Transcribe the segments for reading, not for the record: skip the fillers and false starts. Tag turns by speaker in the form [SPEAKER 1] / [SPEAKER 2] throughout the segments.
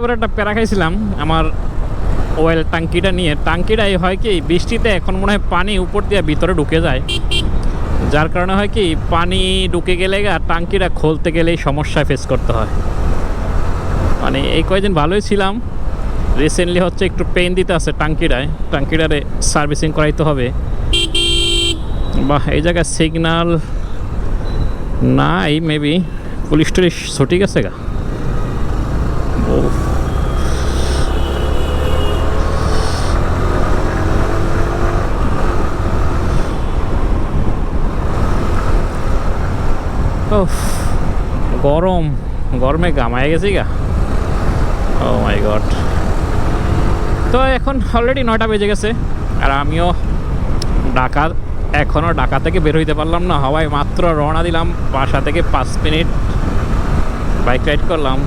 [SPEAKER 1] এবার একটা প্যারা খাইছিলাম আমার ওয়েল ট্যাঙ্কিটা নিয়ে। ট্যাঙ্কিটাই হয় কি বৃষ্টিতে এখন মনে হয় পানি উপর দিয়ে ভিতরে ঢুকে যায়, যার কারণে হয় কি পানি ঢুকে গেলে ট্যাঙ্কিটা খুলতে গেলেই সমস্যায় ফেস করতে হয়। মানে এই কয়েকদিন ভালোই ছিলাম, রিসেন্টলি হচ্ছে একটু পেন দিতে আছে ট্যাঙ্কিটারে সার্ভিসিং করাইতে হবে। বাহ, এই জায়গায় সিগনাল না, এই মেবি পুলিশ টুলিশ ছুটি গেছে গা। ও গরমে গামায় গেছি গা। ও মাই গড। তো এখন অলরেডি 9টা বেজে গেছে, আর আমিও এখনও ঢাকা থেকে বের হইতে পারলাম না। হাওয়ায় মাত্র রওনা দিলাম, বাসা থেকে 5 মিনিট বাইক রাইড করলাম।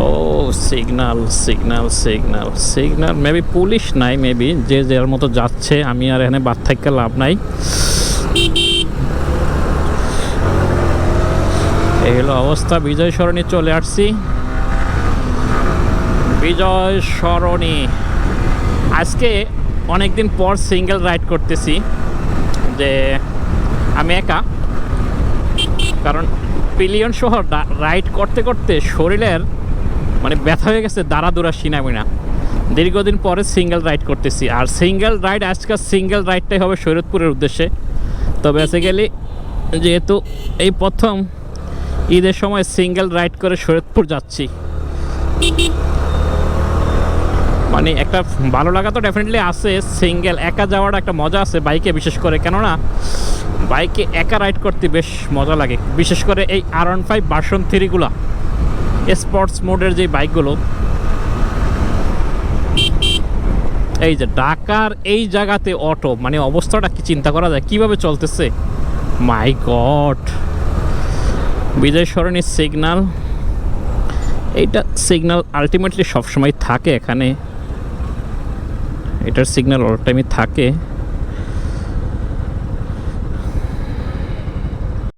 [SPEAKER 1] ও সিগনাল মেবি পুলিশ নাই, মেবি যে যার মতো যাচ্ছে। আমি আর এখানে বাদ থাকতে লাভ নাই। এই হলো অবস্থা। বিজয় সরণি চলে আসছি। বিজয় সরণি আজকে অনেকদিন পর সিঙ্গেল রাইড করতেছি, যে আমি একা। কারণ পিলিয়ন শহর রাইড করতে করতে শরীরের মানে ব্যথা হয়ে গেছে, দাঁড়া সিনামিনা। দীর্ঘদিন পরে সিঙ্গেল রাইড করতেছি, আর সিঙ্গেল রাইড আজকাল সিঙ্গেল রাইডটাই হবে শরীয়তপুরের উদ্দেশ্যে। তো বেসিক্যালি যেহেতু এই প্রথম ঈদের সময় সিঙ্গেল রাইড করে শরীয়তপুর যাচ্ছি, মানে একটা ভালো লাগা তো ডেফিনেটলি আছে। সিঙ্গেল একা যাওয়ার একটা মজা আছে বাইকে, বিশেষ করে কেননা বাইকে একা রাইড করতে বেশ মজা লাগে। বিশেষ করে এই R15 ভার্সন 3গুলো স্পোর্টস মোডের যে বাইকগুলো। এই যে ঢাকার এই জায়গাতে অটো মানে অবস্থাটা কি চিন্তা করা যায় কিভাবে চলতেছে। মাই গড। বিজয় সরণির সিগন্যাল, এইটা সিগন্যাল আলটিমেটলি সবসময় থাকে এখানে, এটার সিগন্যাল অল টাইমই থাকে।